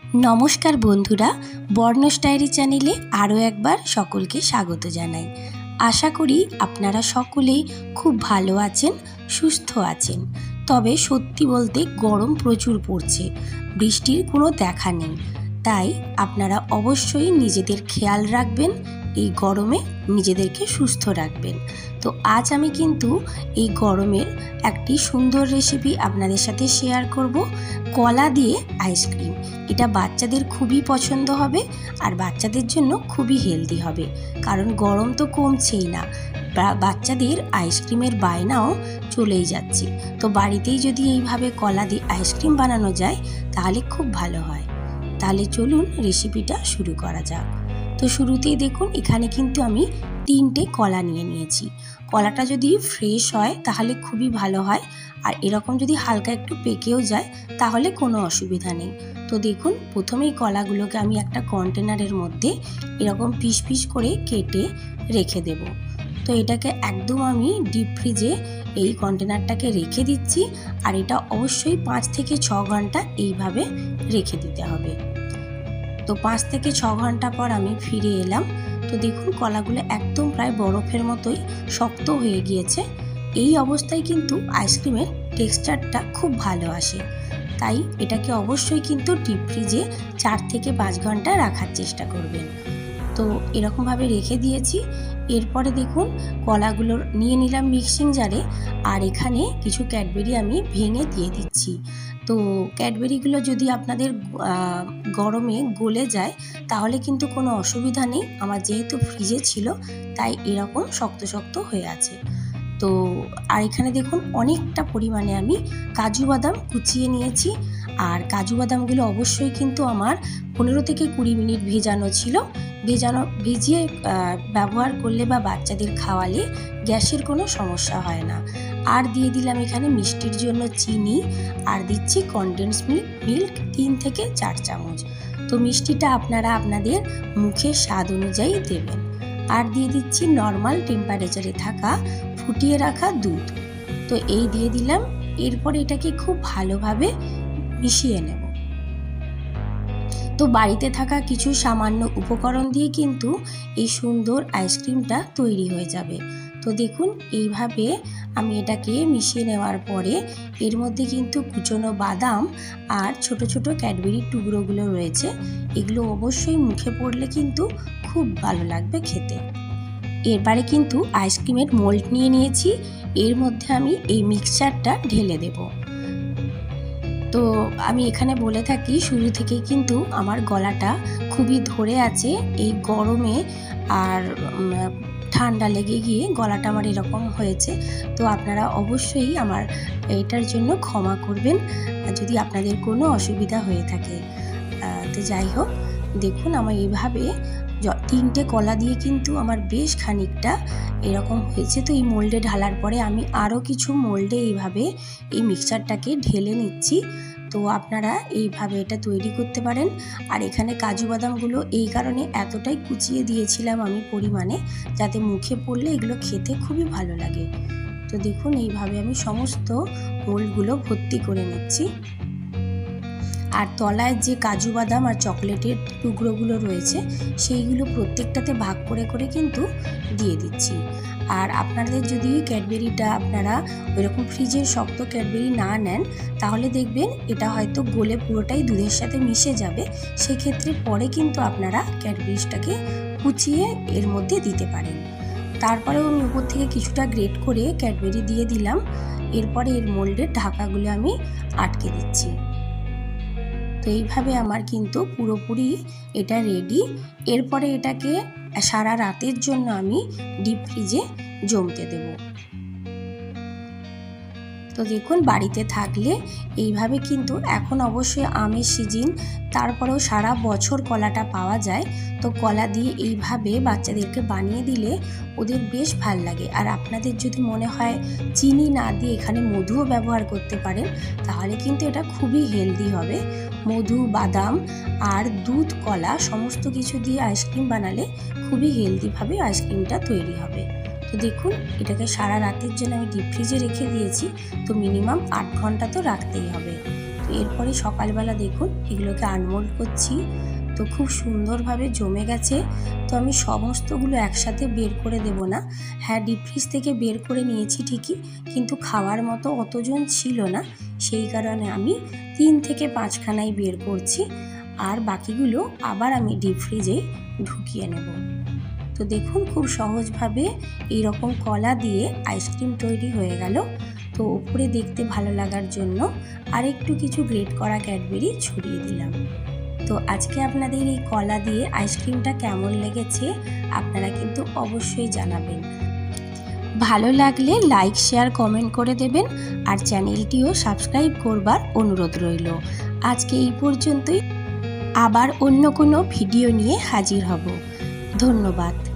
নমস্কার বন্ধুরা, বর্ণস ডায়েরি চ্যানেলে আরও একবার সকলকে স্বাগত জানাই। আশা করি আপনারা সকলেই খুব ভালো আছেন, সুস্থ আছেন। তবে সত্যি বলতে গরম প্রচুর পড়ছে, বৃষ্টির কোনো দেখা নেই। তাই আপনারা অবশ্যই নিজেদের খেয়াল রাখবেন, এই গরমে নিজেদেরকে সুস্থ রাখবেন। তো আজ আমি কিন্তু এই গরমের একটি সুন্দর রেসিপি আপনাদের সাথে শেয়ার করব, কলা দিয়ে আইসক্রিম। এটা বাচ্চাদের খুবই পছন্দ হবে আর বাচ্চাদের জন্য খুবই হেলদি হবে, কারণ গরম তো কমছেই না, বাচ্চাদের আইসক্রিমের বায়নাও চলেই যাচ্ছে। তো বাড়িতেই যদি এইভাবে কলা দিয়ে আইসক্রিম বানানো যায় তাহলে খুব ভালো হয়। তাহলে চলুন রেসিপিটা শুরু করা যাক। তো শুরুতেই দেখুন, এখানে কিন্তু আমি 3টে কলা নিয়ে নিয়েছি। কলাটা যদি ফ্রেশ হয় তাহলে খুবই ভালো হয়, আর এরকম যদি হালকা একটু পেকেও যায় তাহলে কোনো অসুবিধা নেই। তো দেখুন, প্রথমেই কলাগুলোকে আমি একটা কন্টেনারের মধ্যে এরকম পিস পিস করে কেটে রেখে দেব। তো এটাকে একদম আমি ডিপ ফ্রিজে এই কন্টেনারটাকে রেখে দিচ্ছি, আর এটা অবশ্যই 5 থেকে 6 ঘন্টা এইভাবে রেখে দিতে হবে। তো 5 থেকে 6 ঘন্টা পর আমি ফিরে এলাম। তো দেখুন, কলাগুলো একদম প্রায় বরফের মতোই শক্ত হয়ে গিয়েছে। এই অবস্থায় কিন্তু আইসক্রিমের টেক্সচারটা খুব ভালো আসে, তাই এটাকে অবশ্যই কিন্তু ডিপ ফ্রিজে 4 থেকে 5 ঘন্টা রাখার চেষ্টা করবেন। তো এরকমভাবে রেখে দিয়েছি। এরপরে দেখুন, কলাগুলো নিয়ে নিলাম মিক্সিং জারে, আর এখানে কিছু ক্যাডবেরি আমি ভেঙে দিয়ে দিচ্ছি। তো ক্যাডবেরিগুলো যদি আপনাদের গরমে গলে যায় তাহলে কিন্তু কোনো অসুবিধা নেই। আমার যেহেতু ফ্রিজে ছিল তাই এরকম শক্ত শক্ত হয়ে আছে। তো আর এখানে দেখুন, অনেকটা পরিমাণে আমি কাজু বাদাম কুচিয়ে নিয়েছি, আর কাজু বাদামগুলো অবশ্যই কিন্তু আমার 15 থেকে 20 মিনিট ভেজানো ছিল। ভিজিয়ে ব্যবহার করলে বা বাচ্চাদের খাওয়ালে গ্যাসের কোনো সমস্যা হয় না। আর দিয়ে দিলাম এখানে মিষ্টির জন্য চিনি, আর দিচ্ছি কনডেন্স মিল্ক 3 থেকে 4 চামচ। তো মিষ্টিটা আপনারা আপনাদের মুখের স্বাদ অনুযায়ী দেবেন। আর দিয়ে দিচ্ছি নর্মাল টেম্পারেচারে থাকা ফুটিয়ে রাখা দুধ। তো এই দিয়ে দিলাম। এরপর এটাকে খুব ভালোভাবে মিশিয়ে নেব। তো বাড়িতে থাকা কিছু সামান্য উপকরণ দিয়ে কিন্তু এই সুন্দর আইসক্রিমটা তৈরি হয়ে যাবে। তো দেখুন, এইভাবে আমি এটাকে মিশিয়ে নেওয়ার পরে এর মধ্যে কিন্তু কুচনো বাদাম আর ছোট ছোট ক্যাডবেরির টুকরোগুলো রয়েছে, এগুলো অবশ্যই মুখে পড়লে কিন্তু খুব ভালো লাগবে খেতে। এরপরে কিন্তু আইসক্রিমের মোল্ড নিয়ে নিয়েছি, এর মধ্যে আমি এই মিক্সচারটা ঢেলে দেব। তো আমি এখানে বলে থাকি শুরু থেকেই কিন্তু আমার গলাটা খুবই ধরে আছে এই গরমে, আর ঠান্ডা লেগে গিয়ে গলাটা আমার এরকম হয়েছে। তো আপনারা অবশ্যই আমার এটার জন্য ক্ষমা করবেন যদি আপনাদের কোনো অসুবিধা হয়ে থাকে। তো যাই হোক, দেখুন আমার এইভাবে 3টে কলা দিয়ে কিন্তু আমার বেশ খানিকটা এরকম হয়েছে। তো এই মোল্ডে ঢালার পরে আমি আরও কিছু মোল্ডে এইভাবে এই মিক্সচারটাকে ঢেলে নিচ্ছি। তো আপনারা এইভাবে এটা তৈরি করতে পারেন। আর এখানে কাজু বাদামগুলো এই কারণে এতটাই কুচিয়ে দিয়েছিলাম আমি পরিমাণে, যাতে মুখে পড়লে এগুলো খেতে খুবই ভালো লাগে। তো দেখুন, এইভাবে আমি সমস্ত মোল্ডগুলো ভর্তি করে নিচ্ছি। আর তলায় যে কাজু বাদাম আর চকলেটের টুকরোগুলো রয়েছে সেইগুলো প্রত্যেকটাতে ভাগ করে করে কিন্তু দিয়ে দিচ্ছি। আর আপনাদের যদি ক্যাডবেরিটা আপনারা ওইরকম ফ্রিজের শক্ত ক্যাডবেরি না নেন তাহলে দেখবেন এটা হয়তো গলে পুরোটাই দুধের সাথে মিশে যাবে, সেক্ষেত্রে পরে কিন্তু আপনারা ক্যাডবেরিটাকে কুচিয়ে এর মধ্যে দিতে পারেন। তারপরেও আমি উপর থেকে কিছুটা গ্রেট করে ক্যাডবেরি দিয়ে দিলাম। এরপরে এর মোল্ডের ঢাকাগুলো আমি আটকে দিচ্ছি। তো এইভাবে আমার কিন্তু পুরোপুরি এটা রেডি। এরপরে এটাকে সারা রাতের জন্য আমি ডিপ ফ্রিজে জমতে দেব। তো দেখুন, বাড়িতে থাকলে এইভাবে কিন্তু এখন অবশ্যই আমের সিজন, তারপরেও সারা বছর কলাটা পাওয়া যায়। তো কলা দিয়ে এইভাবে বাচ্চাদেরকে বানিয়ে দিলে ওদের বেশ ভাল লাগে। আর আপনাদের যদি মনে হয় চিনি না দিয়ে এখানে মধুও ব্যবহার করতে পারেন তাহলে কিন্তু এটা খুবই হেলদি হবে। মধু, বাদাম আর দুধ, কলা সমস্ত কিছু দিয়ে আইসক্রিম বানালে খুবই হেলদিভাবে আইসক্রিমটা তৈরি হবে। তো দেখুন, এটাকে সারা রাতের জন্য আমি ডিপ ফ্রিজে রেখে দিয়েছি। তো মিনিমাম 8 ঘন্টা তো রাখতেই হবে। তো তো এরপরে সকালবেলা দেখুন এগুলোকে আনমোল্ড করছি। তো খুব সুন্দরভাবে জমে গেছে। তো আমি সমস্তগুলো একসাথে বের করে দেব না। হ্যাঁ, ডিপ ফ্রিজ থেকে বের করে নিয়েছি ঠিকই, কিন্তু খাওয়ার মতো অতজন ছিল না, সেই কারণে আমি 3 থেকে 5খানাই বের করছি, আর বাকিগুলো আবার আমি ডিপ ফ্রিজে ঢুকিয়ে নেব। তো দেখুন খুব সহজভাবে এইরকম কলা দিয়ে আইসক্রিম তৈরি হয়ে গেল। তো উপরে দেখতে ভালো লাগার জন্য আরেকটু কিছু গ্রেট করা ক্যাডবেরি ছড়িয়ে দিলাম। তো আজকে আপনাদের এই কলা দিয়ে আইসক্রিমটা কেমন লেগেছে আপনারা কিন্তু অবশ্যই জানাবেন। ভালো লাগলে লাইক, শেয়ার, কমেন্ট করে দেবেন, আর চ্যানেলটিও সাবস্ক্রাইব করবার অনুরোধ রইল। আজকে এই পর্যন্তই, আবার অন্য কোনো ভিডিও নিয়ে হাজির হব। ধন্যবাদ।